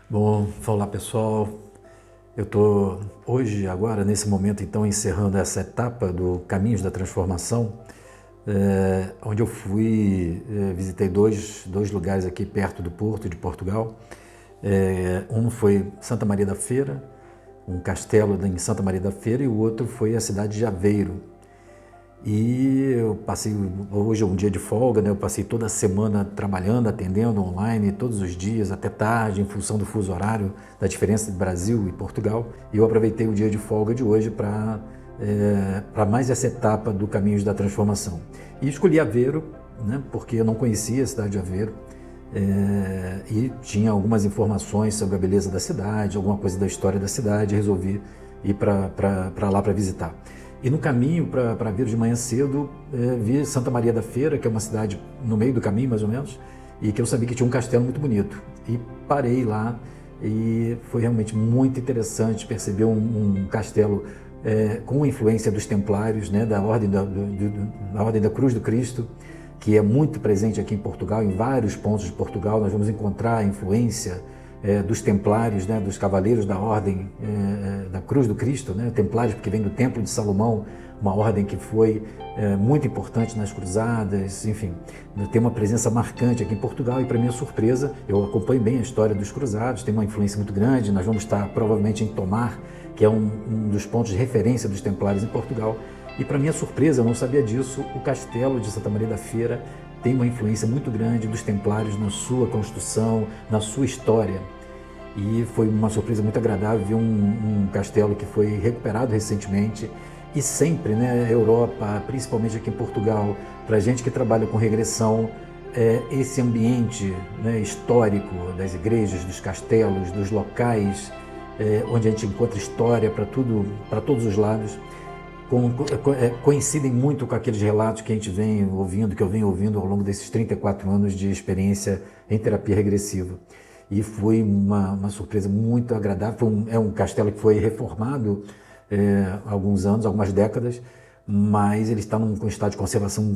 Bom, olá pessoal. Eu estou hoje, agora, nesse momento, então, encerrando essa etapa do Caminhos da Transformação, onde eu fui, visitei dois lugares aqui perto do Porto de Portugal. Um foi Santa Maria da Feira, um castelo em Santa Maria da Feira, e o outro foi a cidade de Aveiro. E eu passei, hoje é um dia de folga, né? Eu passei toda a semana trabalhando, atendendo online, todos os dias, até tarde, em função do fuso horário, da diferença de Brasil e Portugal. E eu aproveitei o dia de folga de hoje para mais essa etapa do Caminhos da Transformação. E escolhi Aveiro, né? Porque eu não conhecia a cidade de Aveiro. E tinha algumas informações sobre a beleza da cidade, alguma coisa da história da cidade, e resolvi ir para lá para visitar. E no caminho para vir de manhã cedo, vi Santa Maria da Feira, que é uma cidade no meio do caminho, mais ou menos, e que eu sabia que tinha um castelo muito bonito. E parei lá e foi realmente muito interessante perceber um castelo com influência dos templários, né, da Ordem da Cruz do Cristo, que é muito presente aqui em Portugal, em vários pontos de Portugal. Nós vamos encontrar a influência dos templários, né, dos cavaleiros da Ordem da Cruz do Cristo, né, templários, porque vem do Templo de Salomão, uma ordem que foi muito importante nas cruzadas, enfim, tem uma presença marcante aqui em Portugal. E, para minha surpresa, eu acompanho bem a história dos cruzados, tem uma influência muito grande. Nós vamos estar provavelmente em Tomar, que é um dos pontos de referência dos templários em Portugal. E, para minha surpresa, eu não sabia disso, o castelo de Santa Maria da Feira tem uma influência muito grande dos templários na sua construção, na sua história. E foi uma surpresa muito agradável ver um castelo que foi recuperado recentemente. E sempre, né, Europa, principalmente aqui em Portugal, para a gente que trabalha com regressão, esse ambiente, né, histórico das igrejas, dos castelos, dos locais, onde a gente encontra história para tudo, para todos os lados, coincidem muito com aqueles relatos que a gente vem ouvindo, que eu venho ouvindo ao longo desses 34 anos de experiência em terapia regressiva. E foi uma surpresa muito agradável. É um castelo que foi reformado há alguns anos, algumas décadas, mas ele está com um estado de conservação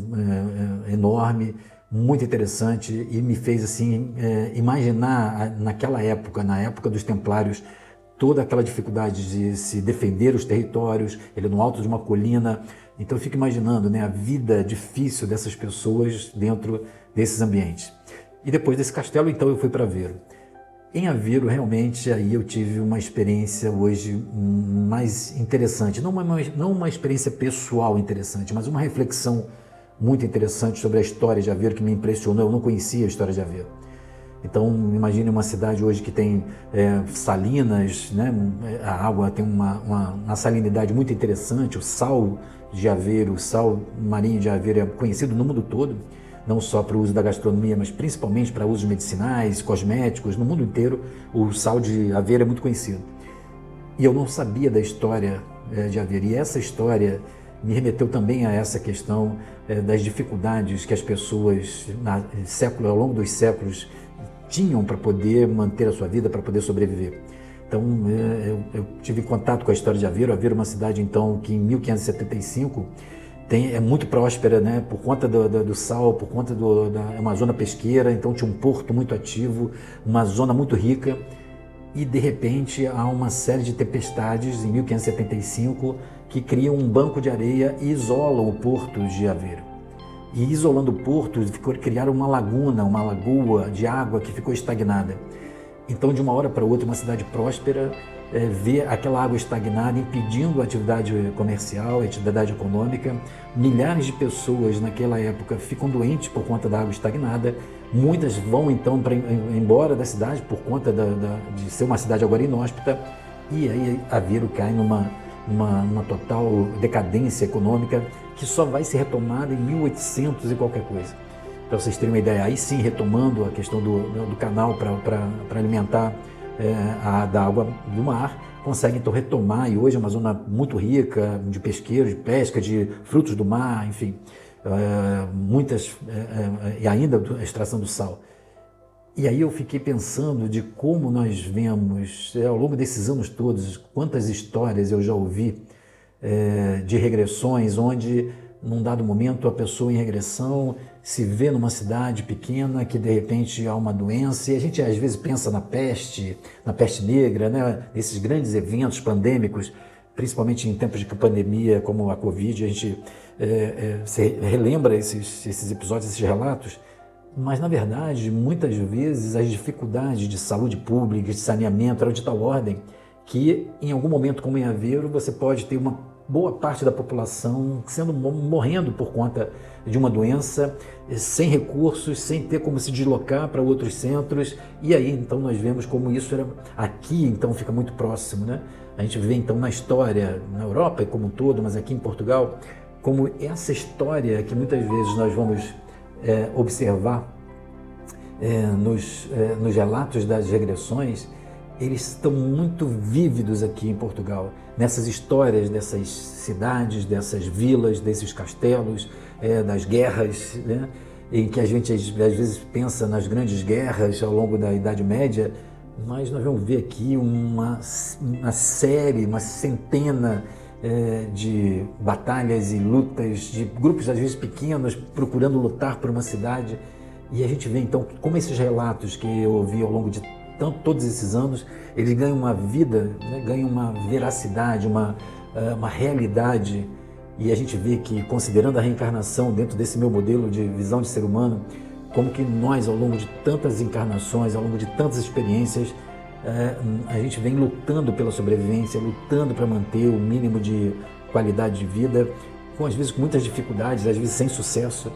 enorme, muito interessante, e me fez assim imaginar naquela época, na época dos templários, toda aquela dificuldade de se defender os territórios, ele no alto de uma colina. Então eu fico imaginando, né, a vida difícil dessas pessoas dentro desses ambientes. E depois desse castelo, então, eu fui para Aveiro. Em Aveiro, realmente, aí eu tive uma experiência hoje mais interessante. Não uma experiência pessoal interessante, mas uma reflexão muito interessante sobre a história de Aveiro, que me impressionou. Eu não conhecia a história de Aveiro. Então, imagine uma cidade hoje que tem salinas, né? A água tem uma salinidade muito interessante. O sal de Aveiro, o sal marinho de Aveiro é conhecido no mundo todo, não só para o uso da gastronomia, mas principalmente para usos medicinais, cosméticos. No mundo inteiro, o sal de Aveiro é muito conhecido. E eu não sabia da história de Aveiro. E essa história me remeteu também a essa questão das dificuldades que as pessoas, ao longo dos séculos, tinham para poder manter a sua vida, para poder sobreviver. Então, eu tive contato com a história de Aveiro. Aveiro é uma cidade, então, que em 1575 é muito próspera, né, por conta do sal, por conta é uma zona pesqueira. Então tinha um porto muito ativo, uma zona muito rica. E, de repente, há uma série de tempestades em 1575 que criam um banco de areia e isolam o porto de Aveiro. E, isolando o porto, criaram uma laguna, uma lagoa de água que ficou estagnada. Então, de uma hora para outra, uma cidade próspera vê aquela água estagnada, impedindo a atividade comercial, a atividade econômica. Milhares de pessoas naquela época ficam doentes por conta da água estagnada. Muitas vão então embora da cidade por conta de ser uma cidade agora inóspita. E aí Aveiro cai numa total decadência econômica, que só vai ser retomada em 1800 e qualquer coisa. Para vocês terem uma ideia, aí sim, retomando a questão do canal para alimentar da água do mar, consegue então retomar. E hoje é uma zona muito rica de pesqueiro, de pesca, de frutos do mar, enfim, e ainda a extração do sal. E aí eu fiquei pensando de como nós vemos, ao longo desses anos todos, quantas histórias eu já ouvi de regressões, onde num dado momento a pessoa em regressão se vê numa cidade pequena que de repente há uma doença, e a gente às vezes pensa na peste negra, né? Nesses grandes eventos pandêmicos, principalmente em tempos de pandemia como a Covid, a gente se relembra esses episódios, esses relatos, mas na verdade muitas vezes as dificuldades de saúde pública, de saneamento eram de tal ordem que em algum momento como em Aveiro você pode ter uma boa parte da população morrendo por conta de uma doença, sem recursos, sem ter como se deslocar para outros centros, e aí então nós vemos como isso era aqui, então fica muito próximo, né? A gente vê então na história, na Europa como um todo, mas aqui em Portugal, como essa história que muitas vezes nós vamos observar nos relatos das regressões, eles estão muito vívidos aqui em Portugal, nessas histórias dessas cidades, dessas vilas, desses castelos, das guerras, né? Em que a gente às vezes pensa nas grandes guerras ao longo da Idade Média, mas nós vamos ver aqui uma série, uma centena de batalhas e lutas, de grupos às vezes pequenos procurando lutar por uma cidade, e a gente vê então como esses relatos que eu ouvi ao longo de todos esses anos, eles ganham uma vida, né? Ganham uma veracidade, uma realidade, e a gente vê que, considerando a reencarnação dentro desse meu modelo de visão de ser humano, como que nós, ao longo de tantas encarnações, ao longo de tantas experiências, a gente vem lutando pela sobrevivência, lutando para manter o mínimo de qualidade de vida, às vezes com muitas dificuldades, às vezes sem sucesso.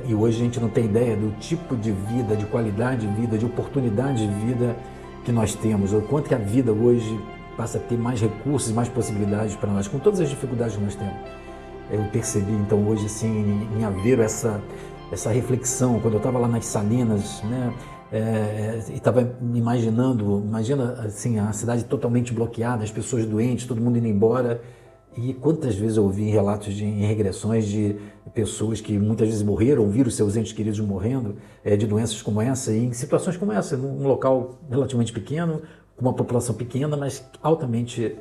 E hoje a gente não tem ideia do tipo de vida, de qualidade de vida, de oportunidade de vida que nós temos, o quanto que a vida hoje passa a ter mais recursos e mais possibilidades para nós, com todas as dificuldades que nós temos. Eu percebi então hoje assim em Aveiro essa reflexão, quando eu estava lá nas Salinas, né, e estava me imagina assim, a cidade totalmente bloqueada, as pessoas doentes, todo mundo indo embora. E quantas vezes eu ouvi relatos em regressões de pessoas que muitas vezes morreram, ou viram seus entes queridos morrendo de doenças como essa, e em situações como essa, num local relativamente pequeno, com uma população pequena, mas altamente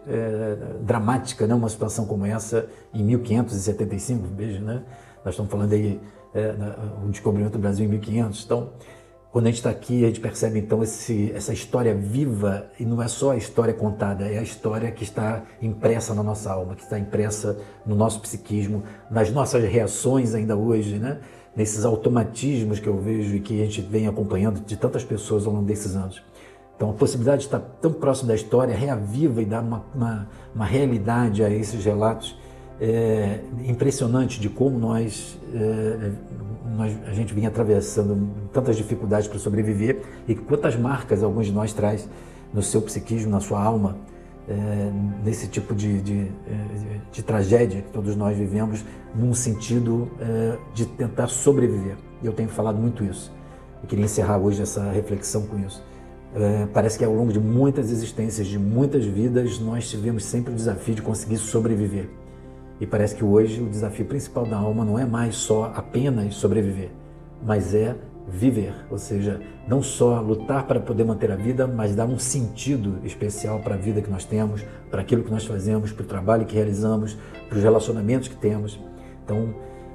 dramática, né? Uma situação como essa em 1575, veja, né? Nós estamos falando aí o descobrimento do Brasil em 1500, então quando a gente está aqui, a gente percebe então essa história viva, e não é só a história contada, é a história que está impressa na nossa alma, que está impressa no nosso psiquismo, nas nossas reações ainda hoje, né? Nesses automatismos que eu vejo e que a gente vem acompanhando de tantas pessoas ao longo desses anos. Então a possibilidade de estar tão próximo da história reaviva e dá uma realidade a esses relatos impressionante de como a gente vinha atravessando tantas dificuldades para sobreviver, e quantas marcas alguns de nós traz no seu psiquismo, na sua alma, nesse tipo de tragédia que todos nós vivemos, num sentido de tentar sobreviver. E eu tenho falado muito isso. Eu queria encerrar hoje essa reflexão com isso. Parece que ao longo de muitas existências, de muitas vidas, nós tivemos sempre o desafio de conseguir sobreviver. E parece que hoje o desafio principal da alma não é mais só apenas sobreviver, mas é viver, ou seja, não só lutar para poder manter a vida, mas dar um sentido especial para a vida que nós temos, para aquilo que nós fazemos, para o trabalho que realizamos, para os relacionamentos que temos. Então,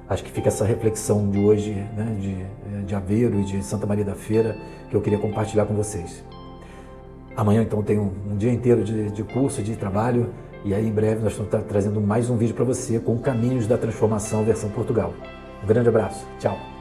acho que fica essa reflexão de hoje, né, de Aveiro e de Santa Maria da Feira, que eu queria compartilhar com vocês. Amanhã, então, tem um dia inteiro de curso, de trabalho, e aí em breve nós vamos estar trazendo mais um vídeo para você com Caminhos da Transformação versão Portugal. Um grande abraço, tchau!